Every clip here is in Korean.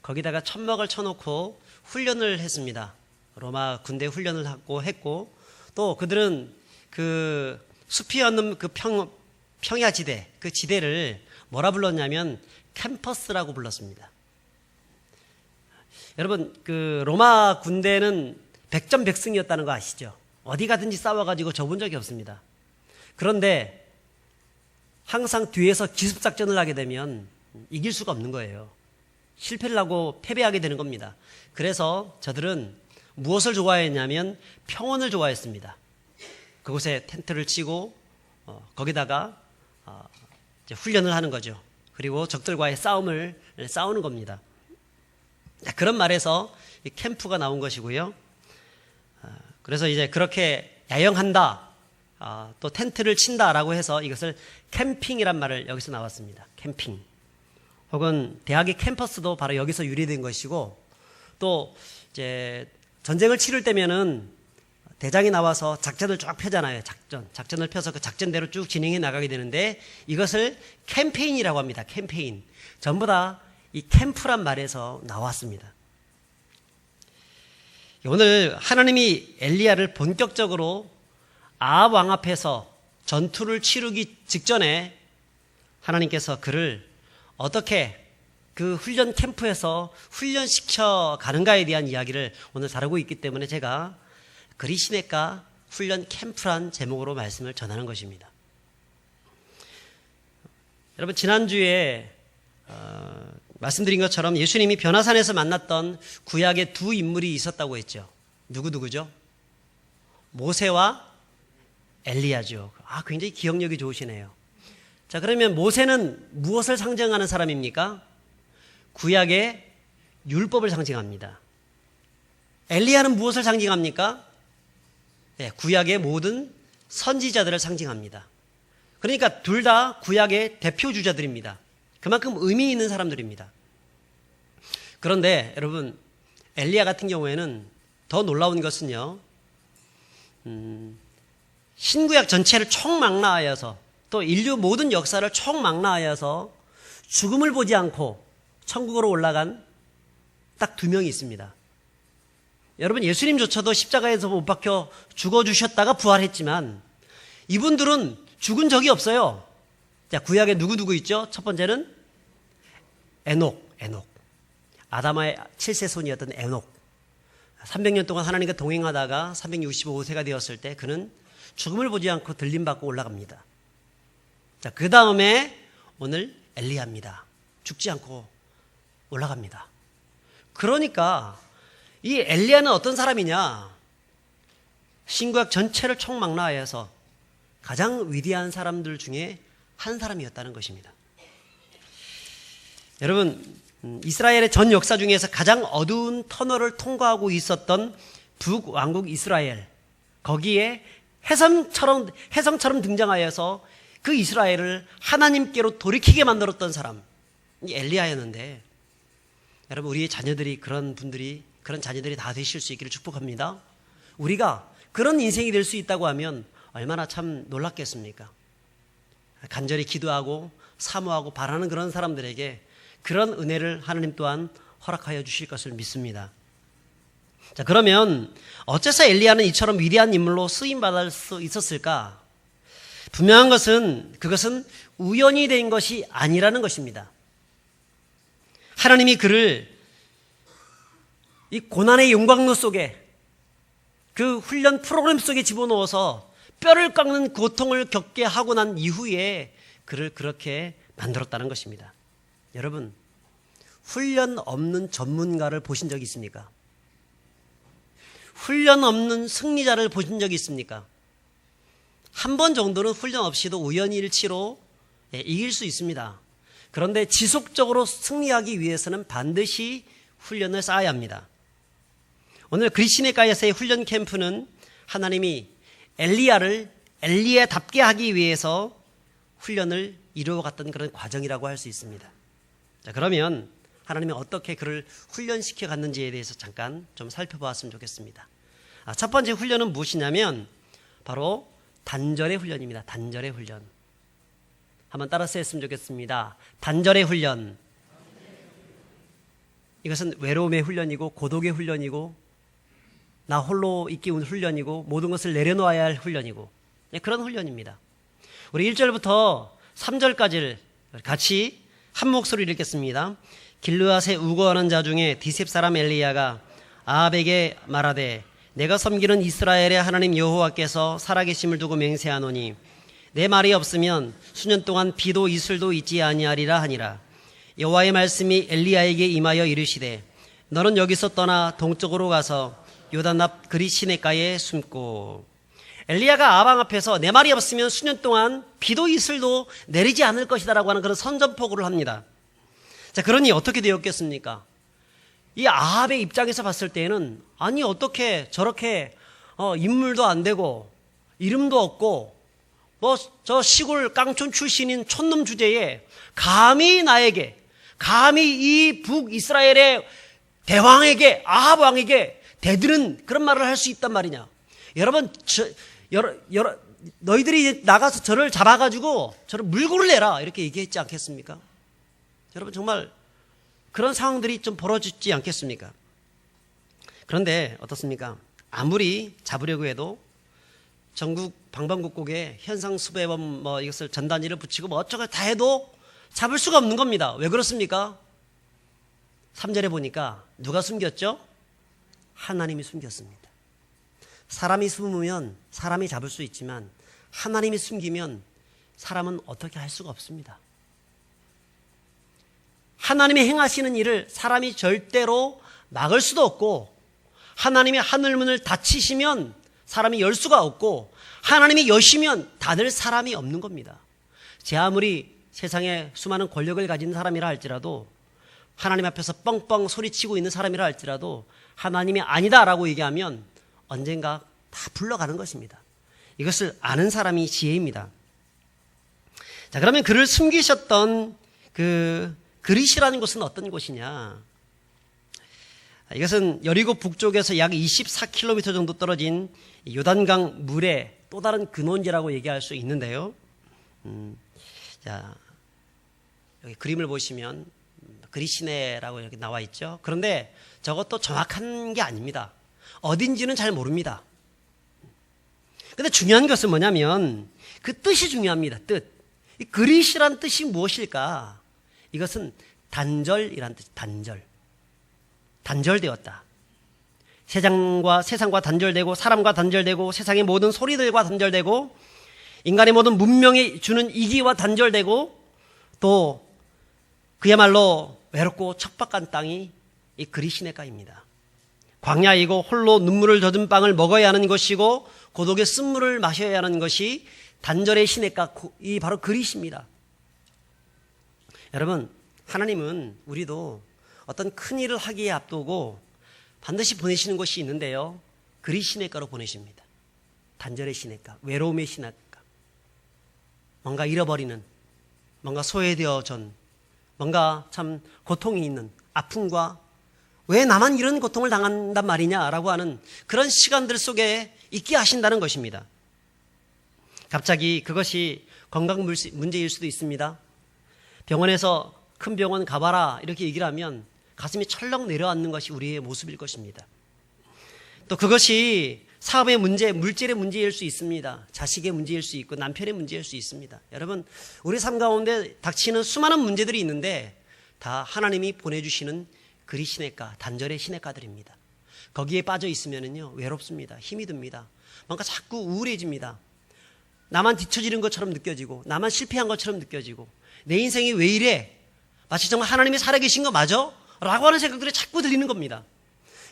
거기다가 천막을 쳐놓고 훈련을 했습니다. 로마 군대 훈련을 했고 또 그들은 그 숲이 없는 그 평야지대, 그 지대를 뭐라 불렀냐면 캠퍼스라고 불렀습니다. 여러분, 그 로마 군대는 백전백승이었다는 거 아시죠? 어디 가든지 싸워가지고 져본 적이 없습니다. 그런데 항상 뒤에서 기습작전을 하게 되면 이길 수가 없는 거예요. 실패를 하고 패배하게 되는 겁니다. 그래서 저들은 무엇을 좋아했냐면 평온을 좋아했습니다. 그곳에 텐트를 치고 거기다가 이제 훈련을 하는 거죠. 그리고 적들과의 싸우는 겁니다. 그런 말에서 이 캠프가 나온 것이고요. 그래서 이제 그렇게 야영한다, 또 텐트를 친다라고 해서 이것을 캠핑이란 말을 여기서 나왔습니다. 캠핑. 혹은 대학의 캠퍼스도 바로 여기서 유래된 것이고, 또 이제 전쟁을 치를 때면은 대장이 나와서 작전을 쫙 펴잖아요. 작전을 펴서 그 작전대로 쭉 진행해 나가게 되는데 이것을 캠페인이라고 합니다. 캠페인. 전부 다 이 캠프란 말에서 나왔습니다. 오늘 하나님이 엘리야를 본격적으로 아합 왕 앞에서 전투를 치르기 직전에 하나님께서 그를 어떻게 그 훈련 캠프에서 훈련시켜 가는가에 대한 이야기를 오늘 다루고 있기 때문에 제가 그리시네가 훈련 캠프란 제목으로 말씀을 전하는 것입니다. 여러분, 지난주에 말씀드린 것처럼 예수님이 변화산에서 만났던 구약의 두 인물이 있었다고 했죠. 누구죠? 모세와 엘리야죠. 굉장히 기억력이 좋으시네요. 자, 그러면 모세는 무엇을 상징하는 사람입니까? 구약의 율법을 상징합니다. 엘리야는 무엇을 상징합니까? 네, 구약의 모든 선지자들을 상징합니다. 그러니까 둘 다 구약의 대표주자들입니다. 그만큼 의미 있는 사람들입니다. 그런데 여러분, 엘리야 같은 경우에는 더 놀라운 것은요, 신구약 전체를 총망라하여서 또 인류 모든 역사를 총망라하여서 죽음을 보지 않고 천국으로 올라간 딱 두 명이 있습니다. 여러분, 예수님조차도 십자가에서 못 박혀 죽어주셨다가 부활했지만 이분들은 죽은 적이 없어요. 자, 구약에 누구 있죠? 첫 번째는 에녹. 아담의 7세 손이었던 에녹. 300년 동안 하나님과 동행하다가 365세가 되었을 때 그는 죽음을 보지 않고 들림받고 올라갑니다. 자, 그 다음에 오늘 엘리야입니다. 죽지 않고 올라갑니다. 그러니까 이 엘리야는 어떤 사람이냐? 신구약 전체를 총망라하여서 가장 위대한 사람들 중에 한 사람이었다는 것입니다. 여러분, 이스라엘의 전 역사 중에서 가장 어두운 터널을 통과하고 있었던 북왕국 이스라엘, 거기에 혜성처럼 등장하여서 그 이스라엘을 하나님께로 돌이키게 만들었던 사람, 이 엘리야였는데, 여러분, 우리의 자녀들이 그런 자녀들이 다 되실 수 있기를 축복합니다. 우리가 그런 인생이 될 수 있다고 하면 얼마나 참 놀랍겠습니까? 간절히 기도하고 사모하고 바라는 그런 사람들에게 그런 은혜를 하나님 또한 허락하여 주실 것을 믿습니다. 자, 그러면 어째서 엘리야는 이처럼 위대한 인물로 쓰임받을 수 있었을까? 분명한 것은 그것은 우연이 된 것이 아니라는 것입니다. 하나님이 그를 이 고난의 용광로 속에, 그 훈련 프로그램 속에 집어넣어서 뼈를 깎는 고통을 겪게 하고 난 이후에 그를 그렇게 만들었다는 것입니다. 여러분, 훈련 없는 전문가를 보신 적이 있습니까? 훈련 없는 승리자를 보신 적이 있습니까? 한 번 정도는 훈련 없이도 우연일치로 이길 수 있습니다. 그런데 지속적으로 승리하기 위해서는 반드시 훈련을 쌓아야 합니다. 오늘 그리시네가에서의 훈련 캠프는 하나님이 엘리야를 엘리야답게 하기 위해서 훈련을 이루어갔던 그런 과정이라고 할 수 있습니다. 자, 그러면 하나님이 어떻게 그를 훈련시켜 갔는지에 대해서 잠깐 좀 살펴보았으면 좋겠습니다. 첫 번째 훈련은 무엇이냐면 바로 단절의 훈련입니다. 단절의 훈련. 한번 따라서 했으면 좋겠습니다. 단절의 훈련. 이것은 외로움의 훈련이고 고독의 훈련이고 나 홀로 있기 훈련이고 모든 것을 내려놓아야 할 훈련이고 그런 훈련입니다. 우리 1절부터 3절까지를 같이 한 목소리로 읽겠습니다. 길르앗에 우거하는 자 중에 디셉 사람 엘리야가 아합에게 말하되 내가 섬기는 이스라엘의 하나님 여호와께서 살아계심을 두고 맹세하노니 내 말이 없으면 수년 동안 비도 이슬도 있지 아니하리라 하니라. 여호와의 말씀이 엘리야에게 임하여 이르시되 너는 여기서 떠나 동쪽으로 가서 요단 앞 그리 시내가에 숨고. 엘리야가 아방 앞에서 내 말이 없으면 수년 동안 비도 이슬도 내리지 않을 것이다라고 하는 그런 선전포고를 합니다. 자, 그러니 어떻게 되었겠습니까? 이 아합의 입장에서 봤을 때는 아니 어떻게 저렇게 인물도 안 되고 이름도 없고 뭐 저 시골 깡촌 출신인 촌놈 주제에 감히 나에게 감히 이 북이스라엘의 대왕에게 아합 왕에게 대드는 그런 말을 할 수 있단 말이냐. 여러분 너희들이 나가서 저를 잡아가지고 저를 물고를 내라 이렇게 얘기했지 않겠습니까? 여러분 정말 그런 상황들이 좀 벌어지지 않겠습니까? 그런데 어떻습니까? 아무리 잡으려고 해도 전국 방방곡곡에 현상수배범 이것을 전단지를 붙이고 어쩌고 다 해도 잡을 수가 없는 겁니다. 왜 그렇습니까? 3절에 보니까 누가 숨겼죠? 하나님이 숨겼습니다. 사람이 숨으면 사람이 잡을 수 있지만 하나님이 숨기면 사람은 어떻게 할 수가 없습니다. 하나님이 행하시는 일을 사람이 절대로 막을 수도 없고 하나님이 하늘문을 닫히시면 사람이 열 수가 없고 하나님이 여시면 닫을 사람이 없는 겁니다. 제 아무리 세상에 수많은 권력을 가진 사람이라 할지라도 하나님 앞에서 뻥뻥 소리치고 있는 사람이라 할지라도 하나님이 아니다라고 얘기하면 언젠가 다 불러가는 것입니다. 이것을 아는 사람이 지혜입니다. 자, 그러면 그를 숨기셨던 그 그릿이라는 곳은 어떤 곳이냐? 이것은 여리고 북쪽에서 약 24km 정도 떨어진 요단강 물의 또 다른 근원지라고 얘기할 수 있는데요. 자, 여기 그림을 보시면 그릿시내라고 여기 나와 있죠. 그런데 저것도 정확한 게 아닙니다. 어딘지는 잘 모릅니다. 근데 중요한 것은 뭐냐면 그 뜻이 중요합니다. 뜻. 이 그릿이란 뜻이 무엇일까? 이것은 단절이란 뜻. 단절되었다. 세상과 단절되고 사람과 단절되고 세상의 모든 소리들과 단절되고 인간의 모든 문명이 주는 이기와 단절되고 또 그야말로 외롭고 척박한 땅이 이 그릿시내가입니다. 광야이고 홀로 눈물을 젖은 빵을 먹어야 하는 것이고 고독의 쓴물을 마셔야 하는 것이 단절의 시내가 이 바로 그릿입니다. 여러분, 하나님은 우리도 어떤 큰 일을 하기에 앞두고 반드시 보내시는 것이 있는데요. 그릿시내가로 보내십니다. 단절의 시내가, 외로움의 시내가, 뭔가 잃어버리는, 뭔가 소외되어진, 뭔가 참 고통이 있는 아픔과 왜 나만 이런 고통을 당한단 말이냐라고 하는 그런 시간들 속에 있게 하신다는 것입니다. 갑자기 그것이 건강 문제일 수도 있습니다. 병원에서 큰 병원 가봐라 이렇게 얘기를 하면 가슴이 철렁 내려앉는 것이 우리의 모습일 것입니다. 또 그것이 사업의 문제, 물질의 문제일 수 있습니다. 자식의 문제일 수 있고 남편의 문제일 수 있습니다. 여러분, 우리 삶 가운데 닥치는 수많은 문제들이 있는데 다 하나님이 보내주시는 그릿시내가, 단절의 시내가들입니다. 거기에 빠져 있으면요 외롭습니다. 힘이 듭니다. 뭔가 자꾸 우울해집니다. 나만 뒤처지는 것처럼 느껴지고 나만 실패한 것처럼 느껴지고 내 인생이 왜 이래? 마치 정말 하나님이 살아계신 거 맞아? 라고 하는 생각들이 자꾸 들리는 겁니다.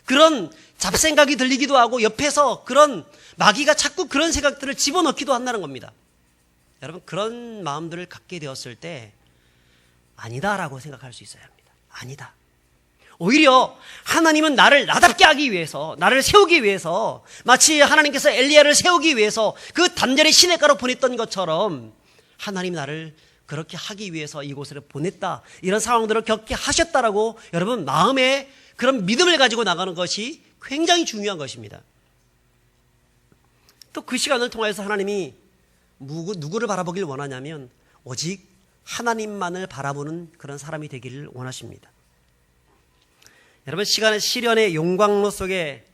그런 잡생각이 들리기도 하고 옆에서 그런 마귀가 자꾸 그런 생각들을 집어넣기도 한다는 겁니다. 여러분, 그런 마음들을 갖게 되었을 때 아니다라고 생각할 수 있어야 합니다. 아니다. 오히려 하나님은 나를 나답게 하기 위해서, 나를 세우기 위해서, 마치 하나님께서 엘리야를 세우기 위해서 그 단절의 시내가로 보냈던 것처럼 하나님이 나를 그렇게 하기 위해서 이곳으로 보냈다, 이런 상황들을 겪게 하셨다라고 여러분 마음에 그런 믿음을 가지고 나가는 것이 굉장히 중요한 것입니다. 또 그 시간을 통해서 하나님이 누구를 바라보길 원하냐면 오직 하나님만을 바라보는 그런 사람이 되기를 원하십니다. 여러분, 시련의 용광로 속에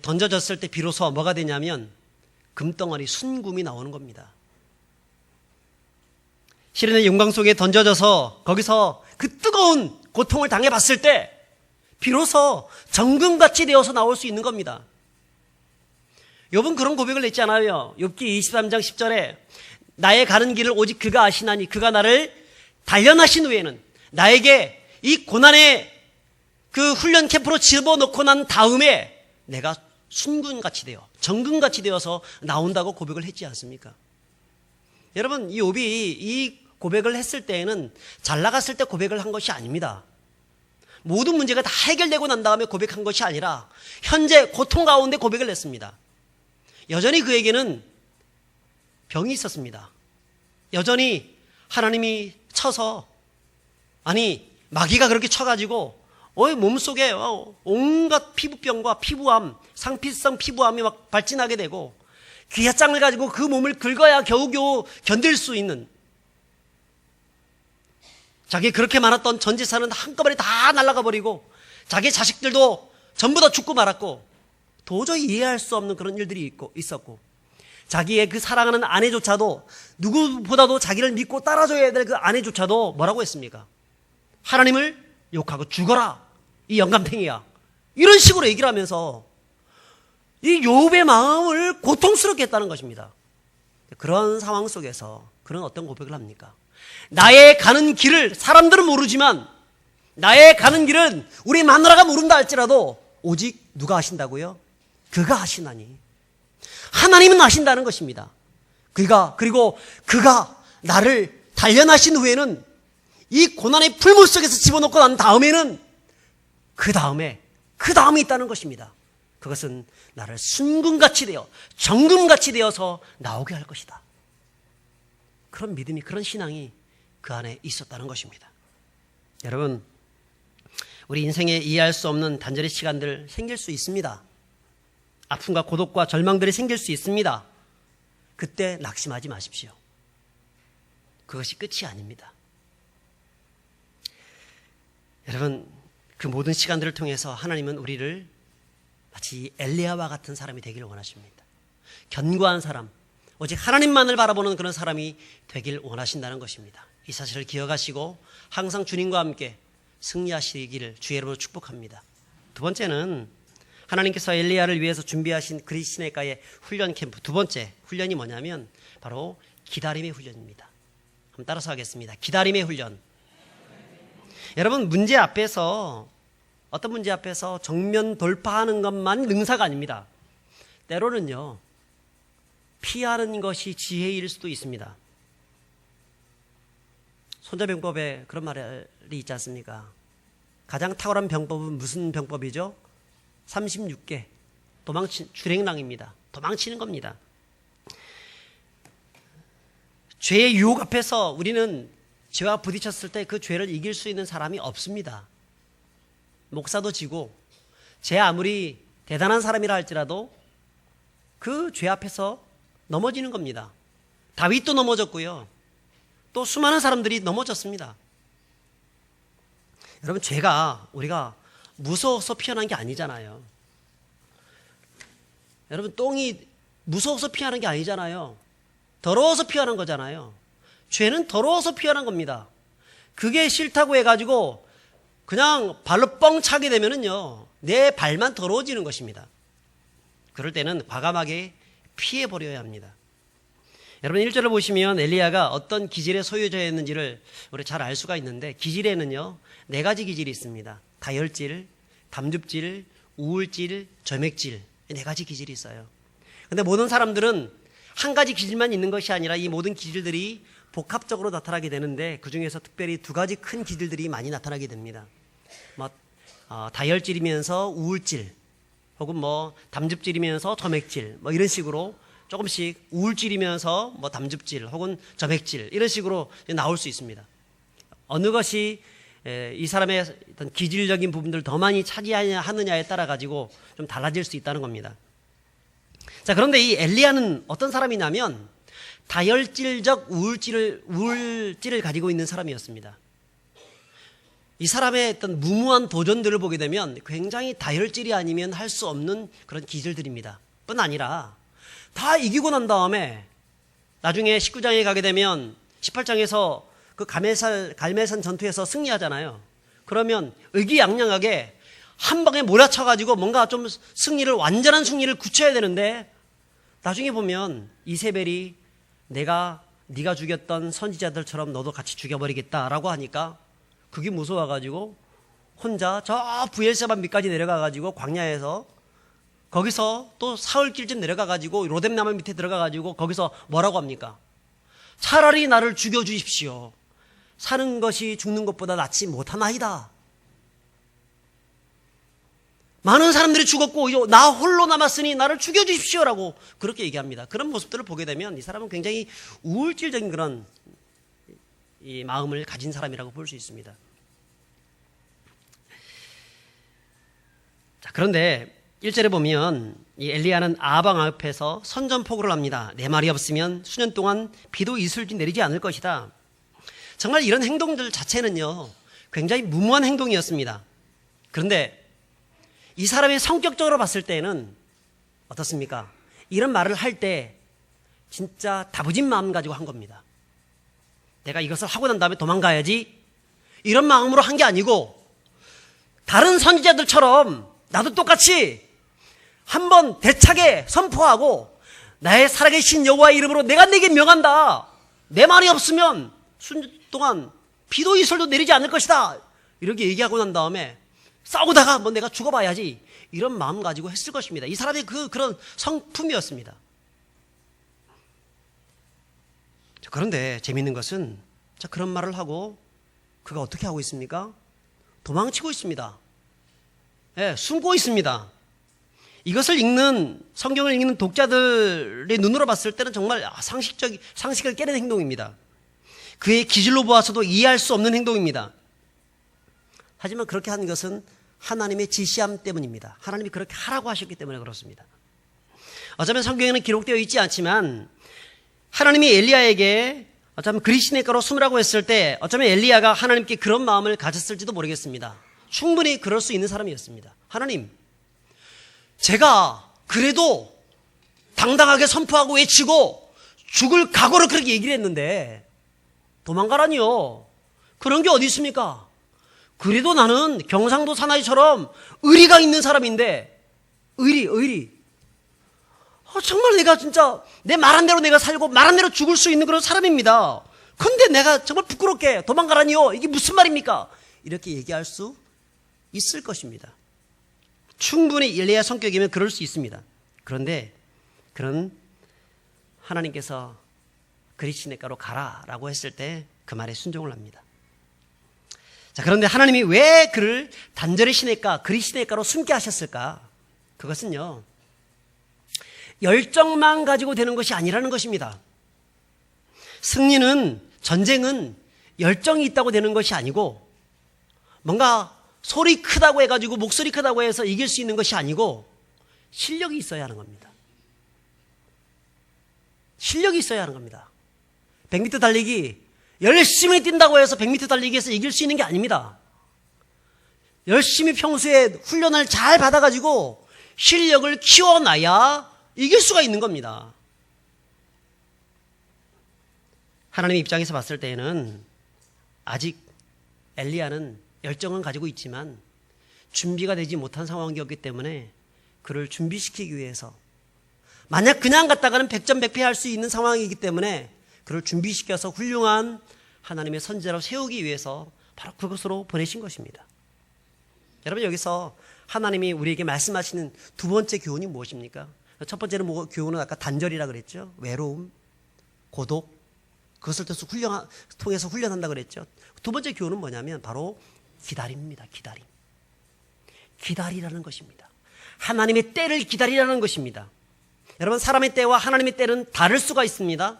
던져졌을 때 비로소 뭐가 되냐면 금덩어리, 순금이 나오는 겁니다. 시련의 용광 속에 던져져서 거기서 그 뜨거운 고통을 당해봤을 때 비로소 정금같이 되어서 나올 수 있는 겁니다. 욥은 그런 고백을 했지 않아요? 욥기 23장 10절에 나의 가는 길을 오직 그가 아시나니 그가 나를 단련하신 후에는 나에게 이 고난의 그 훈련 캠프로 집어넣고 난 다음에 내가 순금같이 되어 정금같이 되어서 나온다고 고백을 했지 않습니까? 여러분, 이 욥이 이 고백을 했을 때에는 잘 나갔을 때 고백을 한 것이 아닙니다. 모든 문제가 다 해결되고 난 다음에 고백한 것이 아니라 현재 고통 가운데 고백을 했습니다. 여전히 그에게는 병이 있었습니다. 여전히 하나님이 쳐서, 아니 마귀가 그렇게 쳐가지고 몸속에 온갖 피부병과 피부암, 상피성 피부암이 막 발진하게 되고 귀하장을 가지고 그 몸을 긁어야 겨우겨우 견딜 수 있는, 자기 그렇게 많았던 전 재산은 한꺼번에 다 날아가 버리고 자기 자식들도 전부 다 죽고 말았고 도저히 이해할 수 없는 그런 일들이 있었고 자기의 그 사랑하는 아내조차도, 누구보다도 자기를 믿고 따라줘야 될 그 아내조차도 뭐라고 했습니까? 하나님을 욕하고 죽어라 이 영감탱이야, 이런 식으로 얘기를 하면서 이 욥의 마음을 고통스럽게 했다는 것입니다. 그런 상황 속에서 그런 어떤 고백을 합니까? 나의 가는 길을 사람들은 모르지만 나의 가는 길은 우리 마누라가 모른다 할지라도 오직 누가 아신다고요? 그가 아시나니. 하나님은 아신다는 것입니다. 그리고 그가 나를 단련하신 후에는 이 고난의 풀물 속에서 집어넣고 난 다음에는 그 다음이 있다는 것입니다. 그것은 나를 순금같이 되어 정금같이 되어서 나오게 할 것이다. 그런 믿음이, 그런 신앙이 그 안에 있었다는 것입니다. 여러분, 우리 인생에 이해할 수 없는 단절의 시간들 생길 수 있습니다. 아픔과 고독과 절망들이 생길 수 있습니다. 그때 낙심하지 마십시오. 그것이 끝이 아닙니다. 여러분, 그 모든 시간들을 통해서 하나님은 우리를 마치 엘리야와 같은 사람이 되기를 원하십니다. 견고한 사람, 오직 하나님만을 바라보는 그런 사람이 되길 원하신다는 것입니다. 이 사실을 기억하시고 항상 주님과 함께 승리하시기를 주의 이름으로 축복합니다. 두 번째는 하나님께서 엘리야를 위해서 준비하신 그리스네가의 훈련 캠프, 두 번째 훈련이 뭐냐면 바로 기다림의 훈련입니다. 한번 따라서 하겠습니다. 기다림의 훈련. 여러분, 문제 앞에서, 어떤 문제 앞에서 정면 돌파하는 것만 능사가 아닙니다. 때로는요, 피하는 것이 지혜일 수도 있습니다. 손자병법에 그런 말이 있지 않습니까? 가장 탁월한 병법은 무슨 병법이죠? 36개 주랭랑입니다. 도망치는 겁니다. 죄의 유혹 앞에서 우리는 죄와 부딪혔을 때 그 죄를 이길 수 있는 사람이 없습니다. 목사도 지고 죄 아무리 대단한 사람이라 할지라도 그 죄 앞에서 넘어지는 겁니다. 다윗도 넘어졌고요. 또 수많은 사람들이 넘어졌습니다. 여러분, 죄가 우리가 무서워서 피하는 게 아니잖아요. 여러분, 똥이 무서워서 피하는 게 아니잖아요. 더러워서 피하는 거잖아요. 죄는 더러워서 피하는 겁니다. 그게 싫다고 해가지고 그냥 발로 뻥 차게 되면은요, 내 발만 더러워지는 것입니다. 그럴 때는 과감하게 피해버려야 합니다. 여러분, 1절을 보시면 엘리야가 어떤 기질의 소유자였는지를 우리 잘 알 수가 있는데, 기질에는요 4가지 기질이 있습니다. 다혈질, 담즙질, 우울질, 점액질, 4가지 기질이 있어요. 근데 모든 사람들은 한 가지 기질만 있는 것이 아니라 이 모든 기질들이 복합적으로 나타나게 되는데, 그 중에서 특별히 2가지 큰 기질들이 많이 나타나게 됩니다. 다혈질이면서 우울질, 혹은 담즙질이면서 점액질, 이런 식으로 조금씩 우울질이면서 담즙질 혹은 점액질, 이런 식으로 나올 수 있습니다. 어느 것이 이 사람의 어떤 기질적인 부분들을 더 많이 차지하느냐에 따라 가지고 좀 달라질 수 있다는 겁니다. 자, 그런데 이 엘리야는 어떤 사람이냐면 다혈질적 우울질을 가지고 있는 사람이었습니다. 이 사람의 어떤 무모한 도전들을 보게 되면 굉장히 다혈질이 아니면 할 수 없는 그런 기질들입니다. 뿐 아니라 다 이기고 난 다음에 나중에 19장에 가게 되면 18장에서 그 갈멜산 전투에서 승리하잖아요. 그러면 의기양양하게 한 방에 몰아쳐가지고 뭔가 좀 완전한 승리를 굳혀야 되는데 나중에 보면 이세벨이 네가 죽였던 선지자들처럼 너도 같이 죽여버리겠다라고 하니까 그게 무서워가지고 혼자 저 브엘세바 밑까지 내려가가지고 광야에서 거기서 또 사흘길쯤 내려가가지고 로뎀나무 밑에 들어가가지고 거기서 뭐라고 합니까? 차라리 나를 죽여주십시오. 사는 것이 죽는 것보다 낫지 못하나이다. 많은 사람들이 죽었고 나 홀로 남았으니 나를 죽여주십시오라고 그렇게 얘기합니다. 그런 모습들을 보게 되면 이 사람은 굉장히 우울질적인 그런 이 마음을 가진 사람이라고 볼 수 있습니다. 자, 그런데 1절에 보면 이 엘리야는 아방 앞에서 선전포고를 합니다. 내 말이 없으면 수년 동안 비도 이슬도 내리지 않을 것이다. 정말 이런 행동들 자체는요 굉장히 무모한 행동이었습니다. 그런데 이 사람의 성격적으로 봤을 때는 어떻습니까? 이런 말을 할 때 진짜 다부진 마음 가지고 한 겁니다. 내가 이것을 하고 난 다음에 도망가야지 이런 마음으로 한 게 아니고 다른 선지자들처럼 나도 똑같이 한번 대차게 선포하고 나의 살아계신 여호와의 이름으로 내가 네게 명한다. 내 말이 없으면 수년 동안 비도 이슬도 내리지 않을 것이다. 이렇게 얘기하고 난 다음에 싸우다가 내가 죽어봐야지 이런 마음 가지고 했을 것입니다. 이 사람의 그런 성품이었습니다. 그런데 재미있는 것은 그런 말을 하고 그가 어떻게 하고 있습니까? 도망치고 있습니다. 예, 숨고 있습니다. 이것을 성경을 읽는 독자들의 눈으로 봤을 때는 정말 상식을 깨는 행동입니다. 그의 기질로 보아서도 이해할 수 없는 행동입니다. 하지만 그렇게 하는 것은 하나님의 지시함 때문입니다. 하나님이 그렇게 하라고 하셨기 때문에 그렇습니다. 어쩌면 성경에는 기록되어 있지 않지만 하나님이 엘리야에게 어쩌면 그리시네가로 숨으라고 했을 때 어쩌면 엘리야가 하나님께 그런 마음을 가졌을지도 모르겠습니다. 충분히 그럴 수 있는 사람이었습니다. 하나님, 제가 그래도 당당하게 선포하고 외치고 죽을 각오로 그렇게 얘기를 했는데 도망가라니요. 그런 게 어디 있습니까? 그래도 나는 경상도 사나이처럼 의리가 있는 사람인데 의리 정말 내가 진짜 내 말한 대로 내가 살고 말한 대로 죽을 수 있는 그런 사람입니다. 근데 내가 정말 부끄럽게 도망가라니요. 이게 무슨 말입니까? 이렇게 얘기할 수 있을 것입니다. 충분히 엘리야 성격이면 그럴 수 있습니다. 그런데 그런 하나님께서 그리시네가로 가라라고 했을 때 그 말에 순종을 합니다. 자, 그런데 하나님이 왜 그를 단절의 시내가 그리시네가로 숨게 하셨을까? 그것은요 열정만 가지고 되는 것이 아니라는 것입니다. 전쟁은 열정이 있다고 되는 것이 아니고 뭔가 소리 크다고 해가지고 목소리 크다고 해서 이길 수 있는 것이 아니고 실력이 있어야 하는 겁니다. 실력이 있어야 하는 겁니다. 100m 달리기 열심히 뛴다고 해서 100m 달리기에서 이길 수 있는 게 아닙니다. 열심히 평소에 훈련을 잘 받아가지고 실력을 키워놔야 이길 수가 있는 겁니다. 하나님의 입장에서 봤을 때에는 아직 엘리야는 열정은 가지고 있지만 준비가 되지 못한 상황이었기 때문에 그를 준비시키기 위해서 만약 그냥 갔다가는 백전백패할 수 있는 상황이기 때문에 그를 준비시켜서 훌륭한 하나님의 선지자로 세우기 위해서 바로 그것으로 보내신 것입니다. 여러분, 여기서 하나님이 우리에게 말씀하시는 두 번째 교훈이 무엇입니까? 첫 번째는 교훈은 아까 단절이라 그랬죠. 외로움, 고독, 그것을 통해서 훈련한다 그랬죠. 두 번째 교훈은 뭐냐면 바로 기다림입니다. 기다리라는 것입니다. 하나님의 때를 기다리라는 것입니다. 여러분, 사람의 때와 하나님의 때는 다를 수가 있습니다.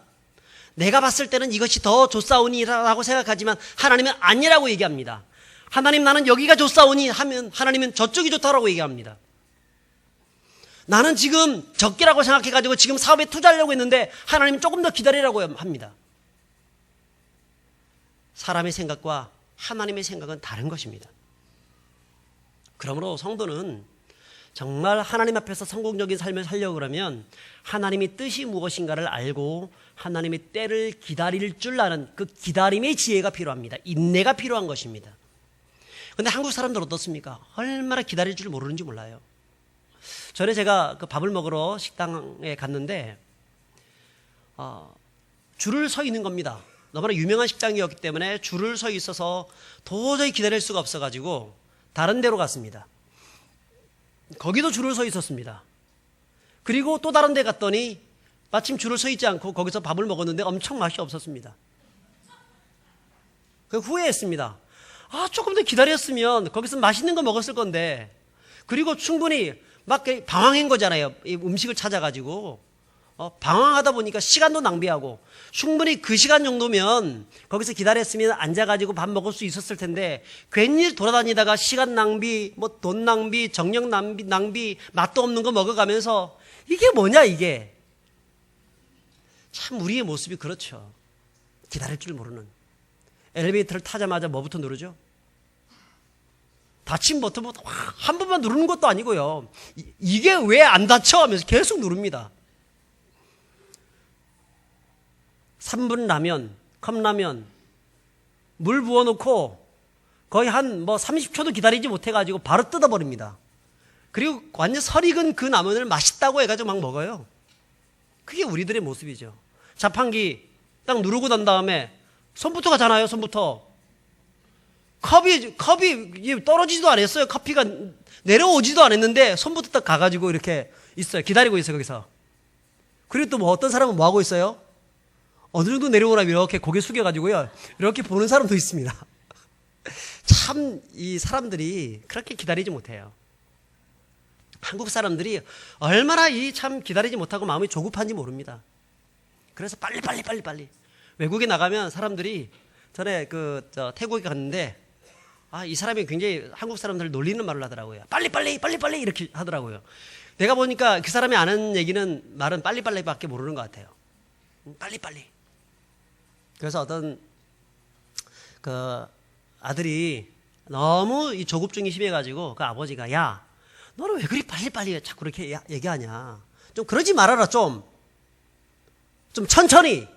내가 봤을 때는 이것이 더 좋사오니라고 생각하지만 하나님은 아니라고 얘기합니다. 하나님, 나는 여기가 좋사오니 하면 하나님은 저쪽이 좋다라고 얘기합니다. 나는 지금 적기라고 생각해가지고 지금 사업에 투자하려고 했는데 하나님은 조금 더 기다리라고 합니다. 사람의 생각과 하나님의 생각은 다른 것입니다. 그러므로 성도는 정말 하나님 앞에서 성공적인 삶을 살려고 그러면 하나님의 뜻이 무엇인가를 알고 하나님의 때를 기다릴 줄 아는 그 기다림의 지혜가 필요합니다. 인내가 필요한 것입니다. 그런데 한국 사람들 어떻습니까? 얼마나 기다릴 줄 모르는지 몰라요. 전에 제가 그 밥을 먹으러 식당에 갔는데 줄을 서 있는 겁니다. 너무나 유명한 식당이었기 때문에 줄을 서 있어서 도저히 기다릴 수가 없어가지고 다른 데로 갔습니다. 거기도 줄을 서 있었습니다. 그리고 또 다른 데 갔더니 마침 줄을 서 있지 않고 거기서 밥을 먹었는데 엄청 맛이 없었습니다. 후회했습니다. 조금 더 기다렸으면 거기서 맛있는 거 먹었을 건데, 그리고 충분히 막 방황한 거잖아요. 이 음식을 찾아가지고 방황하다 보니까 시간도 낭비하고, 충분히 그 시간 정도면 거기서 기다렸으면 앉아가지고 밥 먹을 수 있었을 텐데 괜히 돌아다니다가 시간 낭비, 뭐 돈 낭비, 정력 낭비, 맛도 없는 거 먹어가면서 이게 뭐냐 이게. 참 우리의 모습이 그렇죠. 기다릴 줄 모르는. 엘리베이터를 타자마자 뭐부터 누르죠? 닫힌 버튼부터 한 번만 누르는 것도 아니고요. 이게 왜 안 닫혀 하면서 계속 누릅니다. 3분 라면, 컵라면, 물 부어놓고 거의 한 30초도 기다리지 못해가지고 바로 뜯어버립니다. 그리고 완전 설익은 그 라면을 맛있다고 해가지고 막 먹어요. 그게 우리들의 모습이죠. 자판기 딱 누르고 난 다음에 손부터 가잖아요. 손부터. 컵이 떨어지지도 않았어요. 커피가 내려오지도 않았는데 손부터 딱 가가지고 이렇게 있어요. 기다리고 있어요. 거기서. 그리고 또 어떤 사람은 뭐 하고 있어요? 어느 정도 내려오나 이렇게 고개 숙여가지고요. 이렇게 보는 사람도 있습니다. 참 이 사람들이 그렇게 기다리지 못해요. 한국 사람들이 얼마나 참 기다리지 못하고 마음이 조급한지 모릅니다. 그래서 빨리. 외국에 나가면 사람들이, 전에 태국에 갔는데 이 사람이 굉장히 한국 사람들을 놀리는 말을 하더라고요. 빨리 이렇게 하더라고요. 내가 보니까 그 사람이 아는 말은 빨리밖에 모르는 것 같아요. 빨리. 그래서 어떤 아들이 너무 이 조급증이 심해가지고 그 아버지가, 야, 너는 왜 그리 빨리 자꾸 이렇게 얘기하냐. 좀 그러지 말아라. 좀 천천히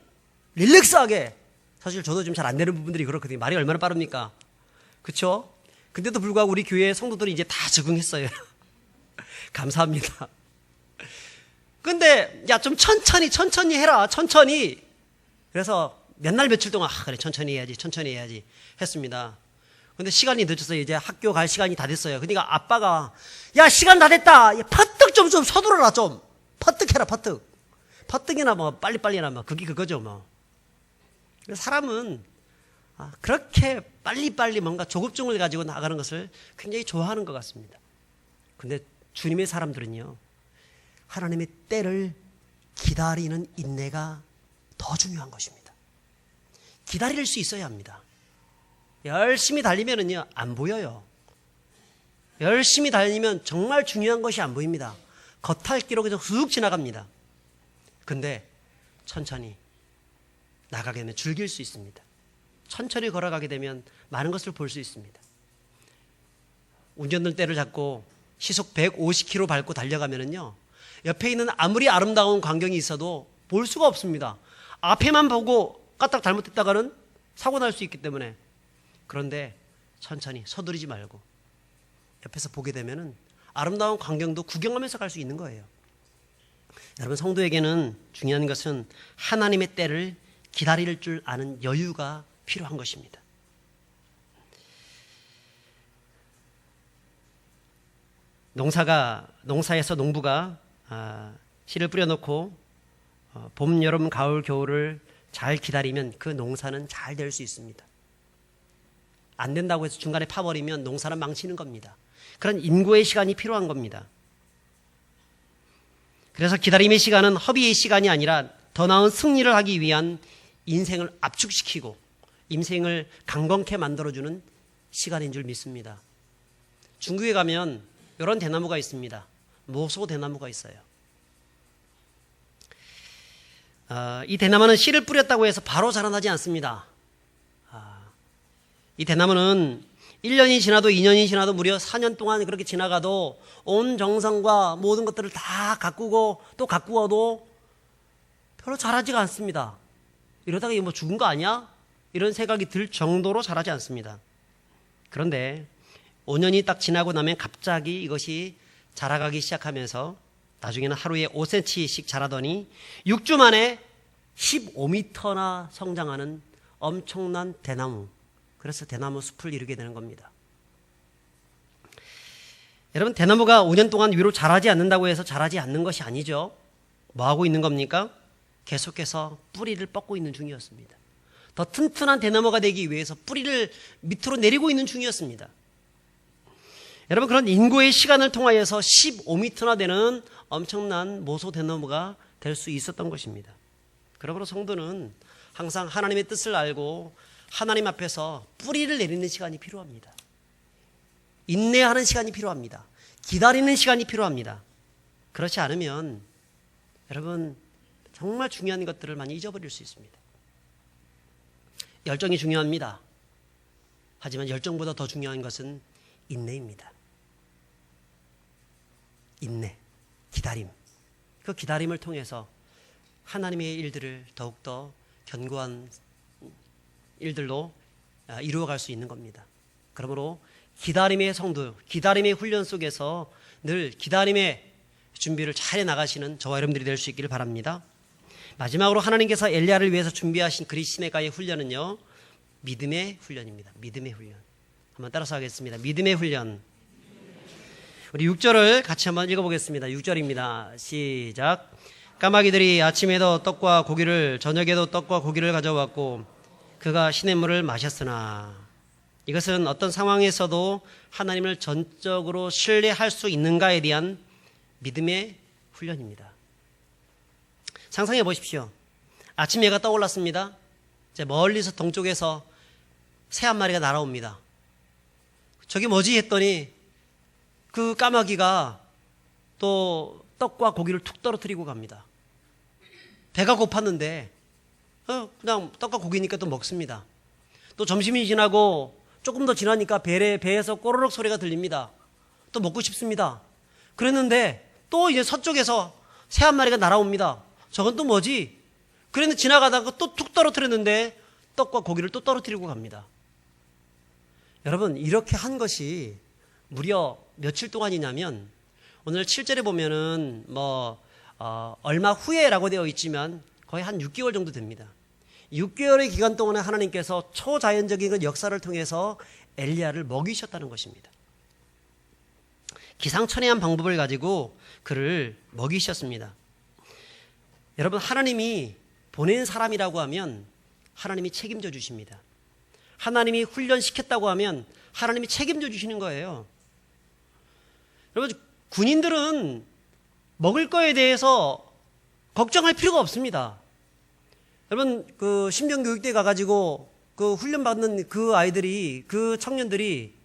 릴렉스하게. 사실 저도 좀 잘 안 되는 부분들이 그렇거든요. 말이 얼마나 빠릅니까? 그렇죠? 근데도 불구하고 우리 교회 성도들이 이제 다 적응했어요. 감사합니다. 근데 야, 좀 천천히 해라. 천천히. 그래서 몇 날 며칠 동안 그래 천천히 해야지 했습니다. 근데 시간이 늦어서 이제 학교 갈 시간이 다 됐어요. 그러니까 아빠가, 야, 시간 다 됐다. 퍼뜩 좀 서두르라. 좀 퍼뜩 해라. 퍼뜩이나 빨리나 그게 그거죠 뭐. 사람은 그렇게 빨리 뭔가 조급증을 가지고 나가는 것을 굉장히 좋아하는 것 같습니다. 근데 주님의 사람들은요, 하나님의 때를 기다리는 인내가 더 중요한 것입니다. 기다릴 수 있어야 합니다. 열심히 달리면은요, 안 보여요. 열심히 달리면 정말 중요한 것이 안 보입니다. 겉핥기로 그냥 훅 지나갑니다. 근데 천천히 나가게 되면 즐길 수 있습니다. 천천히 걸어가게 되면 많은 것을 볼 수 있습니다. 운전대를 잡고 시속 150km 밟고 달려가면은요, 옆에 있는 아무리 아름다운 광경이 있어도 볼 수가 없습니다. 앞에만 보고 까딱 잘못했다가는 사고 날 수 있기 때문에. 그런데 천천히 서두르지 말고 옆에서 보게 되면은 아름다운 광경도 구경하면서 갈 수 있는 거예요. 여러분, 성도에게는 중요한 것은 하나님의 때를 기다릴 줄 아는 여유가 필요한 것입니다. 농사에서 농부가 씨를 뿌려놓고 봄, 여름, 가을, 겨울을 잘 기다리면 그 농사는 잘 될 수 있습니다. 안 된다고 해서 중간에 파버리면 농사는 망치는 겁니다. 그런 인고의 시간이 필요한 겁니다. 그래서 기다림의 시간은 허비의 시간이 아니라 더 나은 승리를 하기 위한 인생을 압축시키고 인생을 강건케 만들어주는 시간인 줄 믿습니다. 중국에 가면 이런 대나무가 있습니다. 모소 대나무가 있어요. 이 대나무는 씨를 뿌렸다고 해서 바로 자라나지 않습니다. 이 대나무는 1년이 지나도 2년이 지나도 무려 4년 동안 그렇게 지나가도 온 정성과 모든 것들을 다 가꾸고 또 가꾸어도 별로 자라지가 않습니다. 이러다가 이거 뭐 죽은 거 아니야? 이런 생각이 들 정도로 자라지 않습니다. 그런데 5년이 딱 지나고 나면 갑자기 이것이 자라가기 시작하면서 나중에는 하루에 5cm씩 자라더니 6주 만에 15m나 성장하는 엄청난 대나무, 그래서 대나무 숲을 이루게 되는 겁니다. 여러분, 대나무가 5년 동안 위로 자라지 않는다고 해서 자라지 않는 것이 아니죠. 뭐 하고 있는 겁니까? 계속해서 뿌리를 뻗고 있는 중이었습니다. 더 튼튼한 대나무가 되기 위해서 뿌리를 밑으로 내리고 있는 중이었습니다. 여러분, 그런 인고의 시간을 통하여서 15m나 되는 엄청난 모소 대나무가 될 수 있었던 것입니다. 그러므로 성도는 항상 하나님의 뜻을 알고 하나님 앞에서 뿌리를 내리는 시간이 필요합니다. 인내하는 시간이 필요합니다. 기다리는 시간이 필요합니다. 그렇지 않으면 여러분 정말 중요한 것들을 많이 잊어버릴 수 있습니다. 열정이 중요합니다. 하지만 열정보다 더 중요한 것은 인내입니다. 인내, 기다림. 그 기다림을 통해서 하나님의 일들을 더욱더 견고한 일들로 이루어갈 수 있는 겁니다. 그러므로 기다림의 성도, 기다림의 훈련 속에서 늘 기다림의 준비를 잘 해나가시는 저와 여러분들이 될 수 있기를 바랍니다. 마지막으로 하나님께서 엘리야를 위해서 준비하신 그리시네가의 훈련은요, 믿음의 훈련입니다. 믿음의 훈련. 한번 따라서 하겠습니다. 믿음의 훈련. 우리 6절을 같이 한번 읽어보겠습니다. 6절입니다. 시작. 까마귀들이 아침에도 떡과 고기를, 저녁에도 떡과 고기를 가져왔고 그가 시냇물을 마셨으나. 이것은 어떤 상황에서도 하나님을 전적으로 신뢰할 수 있는가에 대한 믿음의 훈련입니다. 상상해 보십시오. 아침 해가 떠올랐습니다. 이제 멀리서 동쪽에서 새 한 마리가 날아옵니다. 저게 뭐지 했더니 그 까마귀가 또 떡과 고기를 툭 떨어뜨리고 갑니다. 배가 고팠는데 그냥 떡과 고기니까 또 먹습니다. 또 점심이 지나고 조금 더 지나니까 배에서 꼬르륵 소리가 들립니다. 또 먹고 싶습니다. 그랬는데 또 이제 서쪽에서 새 한 마리가 날아옵니다. 저건 또 뭐지? 그랬는데 지나가다가 또 툭 떨어뜨렸는데 떡과 고기를 또 떨어뜨리고 갑니다. 여러분, 이렇게 한 것이 무려 며칠 동안이냐면, 오늘 7절에 보면은 얼마 후에라고 되어 있지만 거의 한 6개월 정도 됩니다. 6개월의 기간 동안에 하나님께서 초자연적인 역사를 통해서 엘리야를 먹이셨다는 것입니다. 기상천외한 방법을 가지고 그를 먹이셨습니다. 여러분, 하나님이 보낸 사람이라고 하면 하나님이 책임져 주십니다. 하나님이 훈련시켰다고 하면 하나님이 책임져 주시는 거예요. 여러분, 군인들은 먹을 거에 대해서 걱정할 필요가 없습니다. 여러분, 그 신병교육대 가가지고 그 훈련받는 그 아이들이, 그 청년들이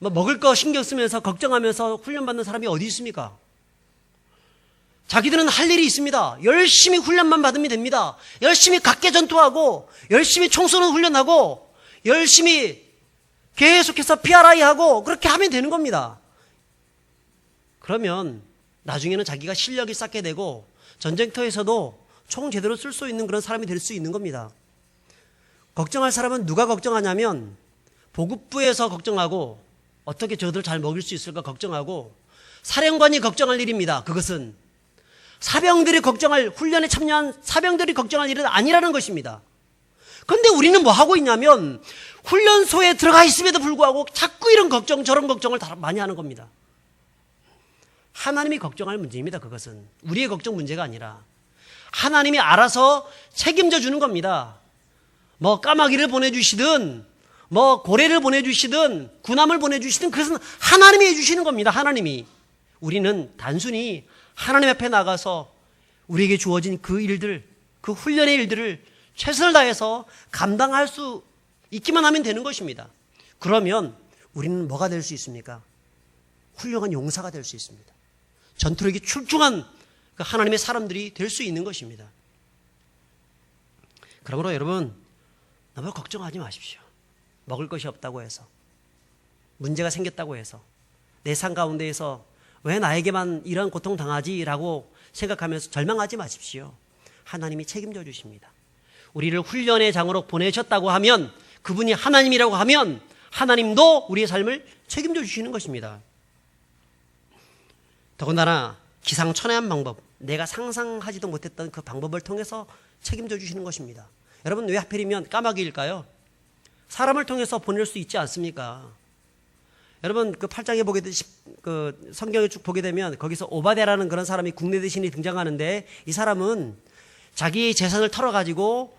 먹을 거 신경 쓰면서 걱정하면서 훈련받는 사람이 어디 있습니까? 자기들은 할 일이 있습니다. 열심히 훈련만 받으면 됩니다. 열심히 각계 전투하고, 열심히 총 쏘는 훈련하고, 열심히 계속해서 PRI 하고, 그렇게 하면 되는 겁니다. 그러면 나중에는 자기가 실력이 쌓게 되고 전쟁터에서도 총 제대로 쓸 수 있는 그런 사람이 될 수 있는 겁니다. 걱정할 사람은 누가 걱정하냐면 보급부에서 걱정하고, 어떻게 저들 잘 먹일 수 있을까 걱정하고, 사령관이 걱정할 일입니다. 그것은 사병들이 걱정할, 훈련에 참여한 사병들이 걱정할 일은 아니라는 것입니다. 그런데 우리는 뭐 하고 있냐면 훈련소에 들어가 있음에도 불구하고 자꾸 이런 걱정 저런 걱정을 다 많이 하는 겁니다. 하나님이 걱정할 문제입니다. 그것은 우리의 걱정 문제가 아니라 하나님이 알아서 책임져 주는 겁니다. 까마귀를 보내주시든 고래를 보내주시든 군함을 보내주시든 그것은 하나님이 해주시는 겁니다. 하나님이. 우리는 단순히 하나님 앞에 나가서 우리에게 주어진 그 일들, 그 훈련의 일들을 최선을 다해서 감당할 수 있기만 하면 되는 것입니다. 그러면 우리는 뭐가 될 수 있습니까? 훌륭한 용사가 될 수 있습니다. 전투력이 출중한 하나님의 사람들이 될 수 있는 것입니다. 그러므로 여러분, 너무 걱정하지 마십시오. 먹을 것이 없다고 해서, 문제가 생겼다고 해서, 내 삶 가운데에서 왜 나에게만 이런 고통 당하지라고 생각하면서 절망하지 마십시오. 하나님이 책임져 주십니다. 우리를 훈련의 장으로 보내셨다고 하면, 그분이 하나님이라고 하면 하나님도 우리의 삶을 책임져 주시는 것입니다. 더군다나 기상천외한 방법, 내가 상상하지도 못했던 그 방법을 통해서 책임져 주시는 것입니다. 여러분, 왜 하필이면 까마귀일까요? 사람을 통해서 보낼 수 있지 않습니까? 여러분, 그 8장에 보게 되시, 그 성경에 쭉 보게 되면 거기서 오바댜라는 그런 사람이 국내 대신이 등장하는데, 이 사람은 자기의 재산을 털어가지고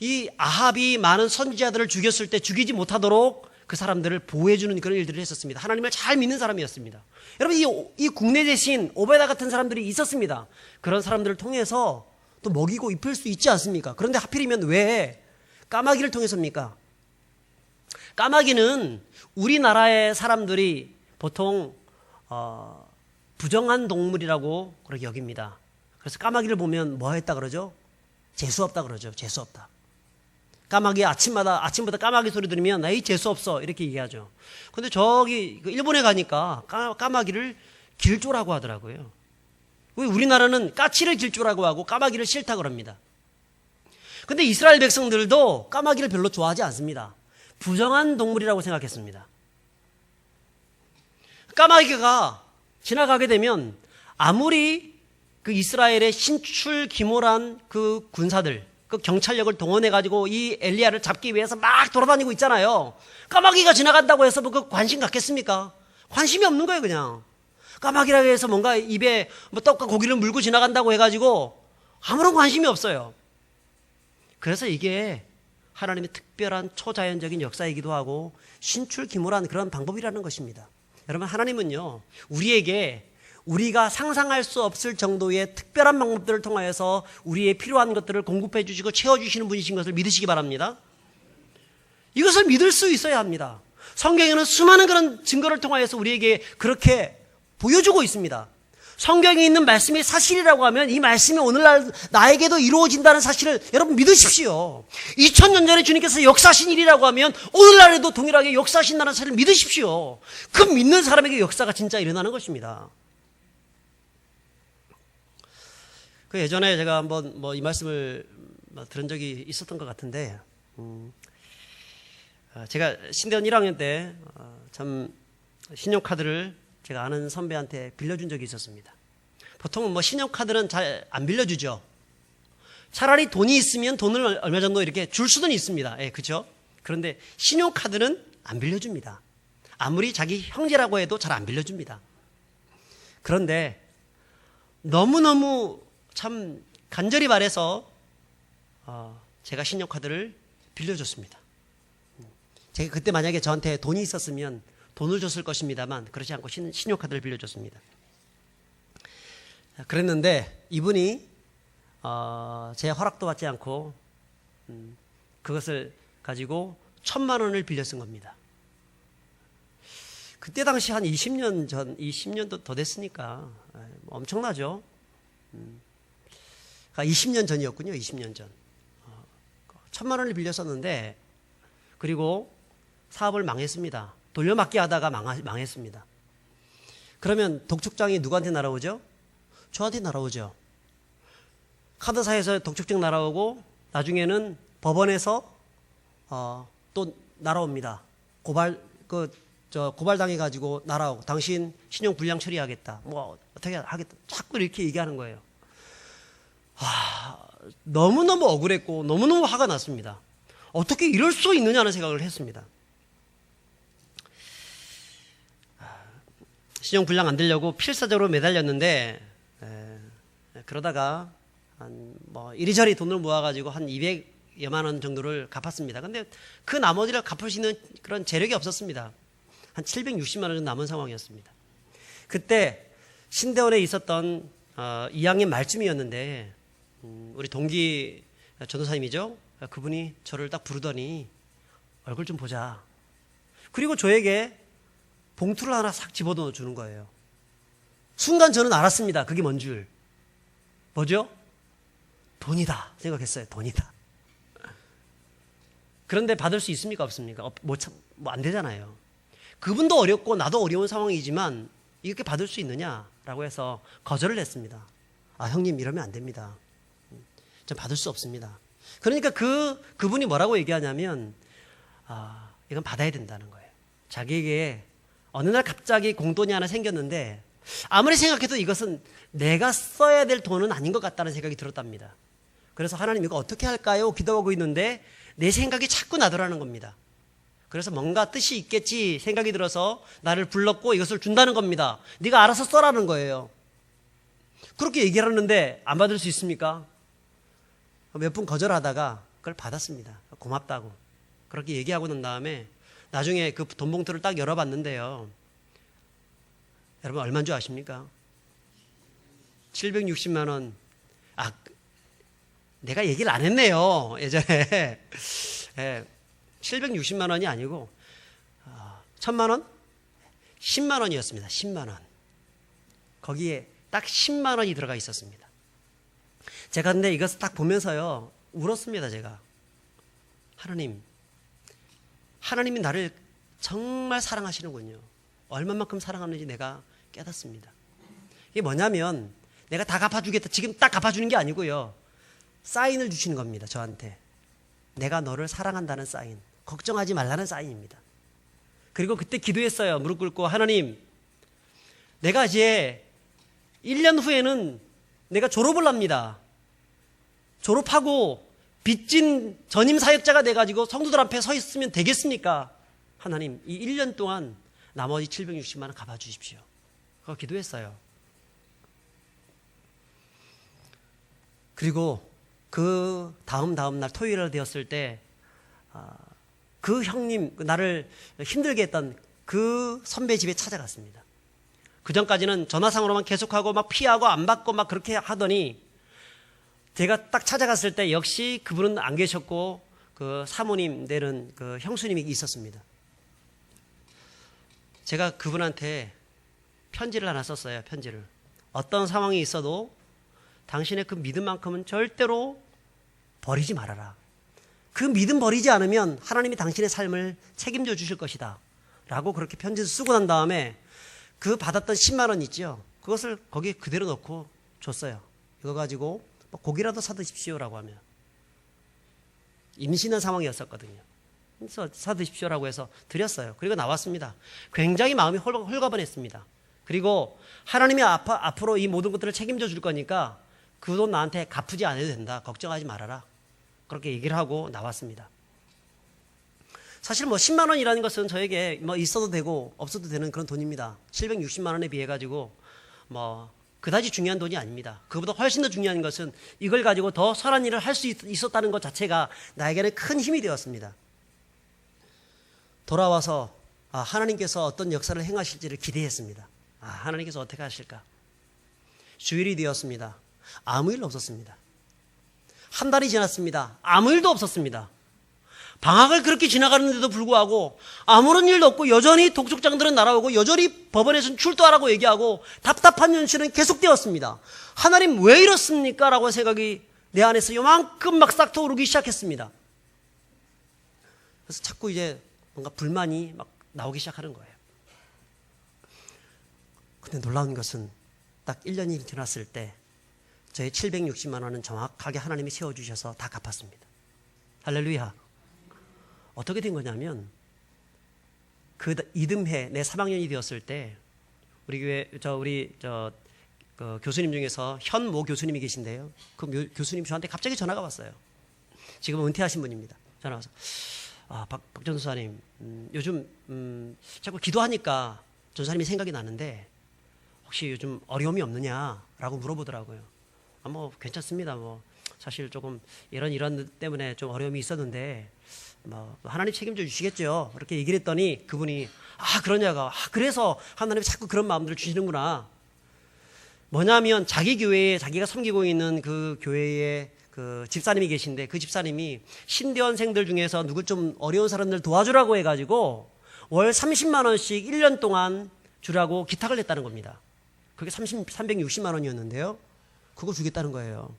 이 아합이 많은 선지자들을 죽였을 때 죽이지 못하도록 그 사람들을 보호해주는 그런 일들을 했었습니다. 하나님을 잘 믿는 사람이었습니다. 여러분, 이 국내 대신 오베다 같은 사람들이 있었습니다. 그런 사람들을 통해서 또 먹이고 입힐 수 있지 않습니까? 그런데 하필이면 왜 까마귀를 통해서입니까? 까마귀는 우리나라의 사람들이 보통 부정한 동물이라고 그렇게 여깁니다. 그래서 까마귀를 보면 뭐 했다 그러죠? 재수없다 그러죠. 재수없다. 까마귀 아침부터 까마귀 소리 들으면 에이 재수없어 이렇게 얘기하죠. 근데 저기 일본에 가니까 까마귀를 길조라고 하더라고요. 왜 우리나라는 까치를 길조라고 하고 까마귀를 싫다 그럽니다. 근데 이스라엘 백성들도 까마귀를 별로 좋아하지 않습니다. 부정한 동물이라고 생각했습니다. 까마귀가 지나가게 되면 아무리 그 이스라엘의 신출기몰한 그 군사들, 그 경찰력을 동원해가지고 이 엘리야를 잡기 위해서 막 돌아다니고 있잖아요. 까마귀가 지나간다고 해서 뭐 그 관심 갖겠습니까? 관심이 없는 거예요, 그냥. 까마귀라고 해서 뭔가 입에 뭐 떡과 고기를 물고 지나간다고 해가지고 아무런 관심이 없어요. 그래서 이게 하나님의 특별한 초자연적인 역사이기도 하고 신출기몰한 그런 방법이라는 것입니다. 여러분, 하나님은요, 우리에게 우리가 상상할 수 없을 정도의 특별한 방법들을 통하여서 우리의 필요한 것들을 공급해 주시고 채워주시는 분이신 것을 믿으시기 바랍니다. 이것을 믿을 수 있어야 합니다. 성경에는 수많은 그런 증거를 통하여서 우리에게 그렇게 보여주고 있습니다. 성경에 있는 말씀이 사실이라고 하면 이 말씀이 오늘날 나에게도 이루어진다는 사실을 여러분 믿으십시오. 2000년 전에 주님께서 역사하신 일이라고 하면 오늘날에도 동일하게 역사하신다는 사실을 믿으십시오. 그 믿는 사람에게 역사가 진짜 일어나는 것입니다. 그 예전에 제가 한번 이 말씀을 들은 적이 있었던 것 같은데, 제가 신대원 1학년 때 참 신용카드를 제가 아는 선배한테 빌려준 적이 있었습니다. 보통은 뭐 신용카드는 잘 안 빌려주죠. 차라리 돈이 있으면 돈을 얼마 정도 이렇게 줄 수는 있습니다. 예, 그렇죠? 그런데 신용카드는 안 빌려줍니다. 아무리 자기 형제라고 해도 잘 안 빌려줍니다. 그런데 너무너무 참 간절히 말해서 제가 신용카드를 빌려줬습니다. 제가 그때 만약에 저한테 돈이 있었으면 돈을 줬을 것입니다만 그렇지 않고 신용카드를 빌려줬습니다. 그랬는데 이분이 제 허락도 받지 않고 그것을 가지고 1000만 원을 빌려 쓴 겁니다. 그때 당시 한 20년 전, 20년도 더 됐으니까 엄청나죠. 20년 전이었군요. 20년 전. 1000만 원을 빌렸었는데, 그리고 사업을 망했습니다. 돌려막기 하다가 망했습니다. 그러면 독촉장이 누구한테 날아오죠? 저한테 날아오죠. 카드사에서 독촉장 날아오고 나중에는 법원에서 또 날아옵니다. 고발당해가지고 날아오고 당신 신용 불량 처리하겠다. 뭐 어떻게 하겠다. 자꾸 이렇게 얘기하는 거예요. 너무너무 억울했고 너무너무 화가 났습니다. 어떻게 이럴 수 있느냐는 생각을 했습니다. 신용 불량 안 되려고 필사적으로 매달렸는데 그러다가 이리저리 돈을 모아가지고 한 200여만 원 정도를 갚았습니다. 근데 그 나머지를 갚을 수 있는 그런 재력이 없었습니다. 한 760만 원 정도 남은 상황이었습니다. 그때 신대원에 있었던 2학년 말쯤이었는데 우리 동기 전도사님이죠. 그분이 저를 딱 부르더니 얼굴 좀 보자. 그리고 저에게 봉투를 하나 싹 집어넣어 주는 거예요. 순간 저는 알았습니다. 그게 뭔 줄. 뭐죠? 돈이다 생각했어요. 돈이다. 그런데 받을 수 있습니까? 없습니까? 안 되잖아요. 그분도 어렵고 나도 어려운 상황이지만 이렇게 받을 수 있느냐라고 해서 거절을 했습니다. 아, 형님 이러면 안 됩니다. 전 받을 수 없습니다. 그러니까 그분이 뭐라고 얘기하냐면 이건 받아야 된다는 거예요. 자기에게 어느 날 갑자기 공돈이 하나 생겼는데 아무리 생각해도 이것은 내가 써야 될 돈은 아닌 것 같다는 생각이 들었답니다. 그래서 하나님 이거 어떻게 할까요? 기도하고 있는데 내 생각이 자꾸 나더라는 겁니다. 그래서 뭔가 뜻이 있겠지 생각이 들어서 나를 불렀고 이것을 준다는 겁니다. 네가 알아서 써라는 거예요. 그렇게 얘기를 하는데 안 받을 수 있습니까? 몇 분 거절하다가 그걸 받았습니다. 고맙다고. 그렇게 얘기하고 난 다음에 나중에 그 돈 봉투를 딱 열어봤는데요. 여러분 얼마인 줄 아십니까? 760만 원. 내가 얘기를 안 했네요. 예전에. 760만 원이 아니고 1000만 원? 10만 원이었습니다. 10만 원. 거기에 딱 10만 원이 들어가 있었습니다. 제가 근데 이것을 딱 보면서요 울었습니다. 제가 하나님이 나를 정말 사랑하시는군요. 얼마만큼 사랑하는지 내가 깨닫습니다. 이게 뭐냐면 내가 다 갚아주겠다 지금 딱 갚아주는 게 아니고요, 사인을 주시는 겁니다. 저한테 내가 너를 사랑한다는 사인, 걱정하지 말라는 사인입니다. 그리고 그때 기도했어요. 무릎 꿇고 하나님, 내가 이제 1년 후에는 내가 졸업을 합니다. 졸업하고 빚진 전임 사역자가 돼가지고 성도들 앞에 서 있으면 되겠습니까? 하나님, 이 1년 동안 나머지 760만 원 갚아주십시오. 그거 기도했어요. 그리고 그 다음 날 토요일 되었을 때 그 형님, 나를 힘들게 했던 그 선배 집에 찾아갔습니다. 그 전까지는 전화상으로만 계속하고 막 피하고 안 받고 막 그렇게 하더니 제가 딱 찾아갔을 때 역시 그분은 안 계셨고 그 사모님 되는 그 형수님이 있었습니다. 제가 그분한테 편지를 하나 썼어요. 편지를. 어떤 상황이 있어도 당신의 그 믿음만큼은 절대로 버리지 말아라. 그 믿음 버리지 않으면 하나님이 당신의 삶을 책임져 주실 것이다 라고 그렇게 편지를 쓰고 난 다음에 그 받았던 10만 원 있죠, 그것을 거기에 그대로 넣고 줬어요. 이거 가지고 고기라도 사드십시오라고 하면, 임신한 상황이었었거든요. 그래서 사드십시오라고 해서 드렸어요. 그리고 나왔습니다. 굉장히 마음이 홀가분했습니다. 그리고 하나님이 앞으로 이 모든 것들을 책임져 줄 거니까 그 돈 나한테 갚지 않아도 된다, 걱정하지 말아라, 그렇게 얘기를 하고 나왔습니다. 사실 10만 원이라는 것은 저에게 있어도 되고 없어도 되는 그런 돈입니다. 760만 원에 비해 가지고 그다지 중요한 돈이 아닙니다. 그보다 훨씬 더 중요한 것은 이걸 가지고 더 선한 일을 할 수 있었다는 것 자체가 나에게는 큰 힘이 되었습니다. 돌아와서 하나님께서 어떤 역사를 행하실지를 기대했습니다. 하나님께서 어떻게 하실까? 주일이 되었습니다. 아무 일 없었습니다. 한 달이 지났습니다. 아무 일도 없었습니다. 방학을 그렇게 지나가는데도 불구하고 아무런 일도 없고 여전히 독촉장들은 날아오고 여전히 법원에서는 출두하라고 얘기하고 답답한 현실은 계속되었습니다. 하나님 왜 이렇습니까? 라고 생각이 내 안에서 요만큼 막 싹트오르기 시작했습니다. 그래서 자꾸 이제 뭔가 불만이 막 나오기 시작하는 거예요. 근데 놀라운 것은 딱 1년이 지났을 때 저의 760만 원은 정확하게 하나님이 세워주셔서 다 갚았습니다. 할렐루야. 어떻게 된 거냐면 그 이듬해 내 3학년이 되었을 때 우리 교회 그 교수님 중에서 현모 교수님이 계신데요. 그 교수님 저한테 갑자기 전화가 왔어요. 지금 은퇴하신 분입니다. 전화 와서 박 전사님, 요즘 자꾸 기도하니까 전사님이 생각이 나는데 혹시 요즘 어려움이 없느냐라고 물어보더라고요. 괜찮습니다. 사실 조금 이런 때문에 좀 어려움이 있었는데 하나님 책임져 주시겠죠. 그렇게 얘기를 했더니 그분이 그러냐가 그래서 하나님이 자꾸 그런 마음들을 주시는구나. 뭐냐면 자기 교회에 자기가 섬기고 있는 그 교회에 그 집사님이 계신데 그 집사님이 신대원생들 중에서 누구 좀 어려운 사람들 도와주라고 해가지고 월 30만 원씩 1년 동안 주라고 기탁을 했다는 겁니다. 그게 360만 원이었는데요. 그거 주겠다는 거예요.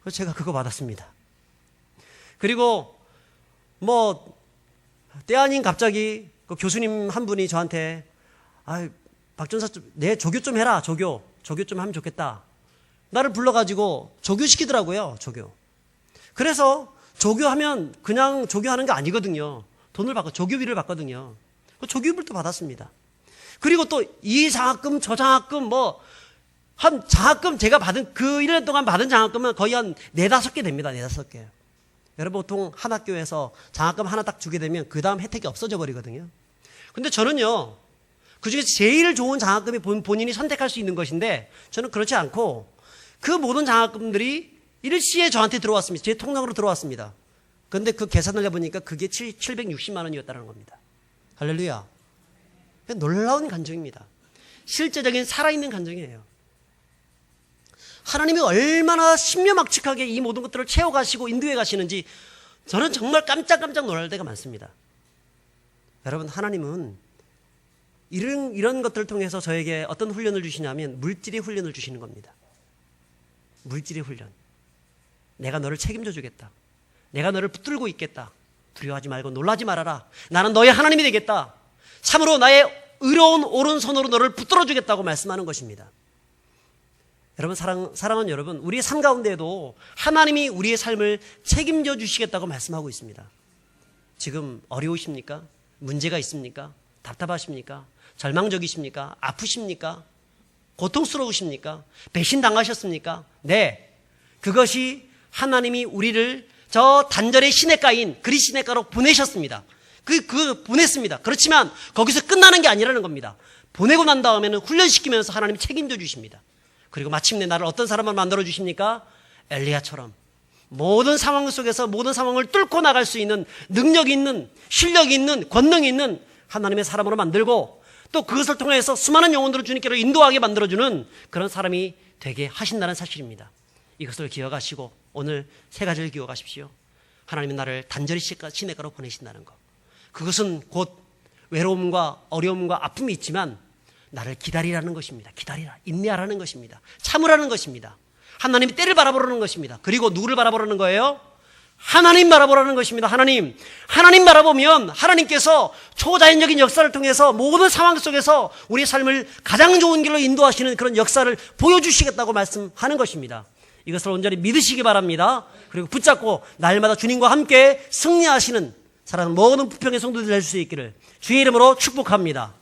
그래서 제가 그거 받았습니다. 그리고 때 아닌 갑자기 그 교수님 한 분이 저한테 박 전사 내 조교 좀 해라. 조교 좀 하면 좋겠다. 나를 불러가지고 조교시키더라고요. 조교. 그래서 조교하면 그냥 조교하는 게 아니거든요. 돈을 받고 조교비를 받거든요. 그 조교비를 또 받았습니다. 그리고 또 이 장학금 저 장학금 한 장학금 제가 받은 그 1년 동안 받은 장학금은 거의 한 4-5개 됩니다. 4-5개. 여러분 보통 한 학교에서 장학금 하나 딱 주게 되면 그 다음 혜택이 없어져 버리거든요. 근데 저는요, 그 중에서 제일 좋은 장학금이 본인이 선택할 수 있는 것인데 저는 그렇지 않고 그 모든 장학금들이 일시에 저한테 들어왔습니다. 제 통장으로 들어왔습니다. 그런데 그 계산을 해보니까 그게 760만 원이었다는 겁니다. 할렐루야. 놀라운 간증입니다. 실제적인 살아있는 간증이에요. 하나님이 얼마나 신묘막측하게 이 모든 것들을 채워가시고 인도해 가시는지 저는 정말 깜짝깜짝 놀랄 때가 많습니다. 여러분, 하나님은 이런 것들을 통해서 저에게 어떤 훈련을 주시냐면 물질의 훈련을 주시는 겁니다. 물질의 훈련. 내가 너를 책임져 주겠다. 내가 너를 붙들고 있겠다. 두려워하지 말고 놀라지 말아라. 나는 너의 하나님이 되겠다. 참으로 나의 의로운 오른손으로 너를 붙들어 주겠다고 말씀하는 것입니다. 여러분, 사랑하는 여러분, 우리의 삶 가운데에도 하나님이 우리의 삶을 책임져 주시겠다고 말씀하고 있습니다. 지금 어려우십니까? 문제가 있습니까? 답답하십니까? 절망적이십니까? 아프십니까? 고통스러우십니까? 배신당하셨습니까? 네, 그것이 하나님이 우리를 저 단절의 시냇가인 그리시냇가로 보내셨습니다. 보냈습니다. 그렇지만 거기서 끝나는 게 아니라는 겁니다. 보내고 난 다음에는 훈련시키면서 하나님이 책임져 주십니다. 그리고 마침내 나를 어떤 사람을 만들어 주십니까? 엘리야처럼 모든 상황 속에서 모든 상황을 뚫고 나갈 수 있는 능력이 있는, 실력이 있는, 권능이 있는 하나님의 사람으로 만들고 또 그것을 통해서 수많은 영혼들을 주님께로 인도하게 만들어주는 그런 사람이 되게 하신다는 사실입니다. 이것을 기억하시고 오늘 3가지를 기억하십시오. 하나님은 나를 단절히 시냇가로 보내신다는 것. 그것은 곧 외로움과 어려움과 아픔이 있지만 나를 기다리라는 것입니다. 기다리라. 인내하라는 것입니다. 참으라는 것입니다. 하나님이 때를 바라보라는 것입니다. 그리고 누구를 바라보라는 거예요? 하나님 바라보라는 것입니다. 하나님 바라보면 하나님께서 초자연적인 역사를 통해서 모든 상황 속에서 우리의 삶을 가장 좋은 길로 인도하시는 그런 역사를 보여주시겠다고 말씀하는 것입니다. 이것을 온전히 믿으시기 바랍니다. 그리고 붙잡고 날마다 주님과 함께 승리하시는 사랑하는 모든 부평의 성도들 될 수 있기를 주의 이름으로 축복합니다.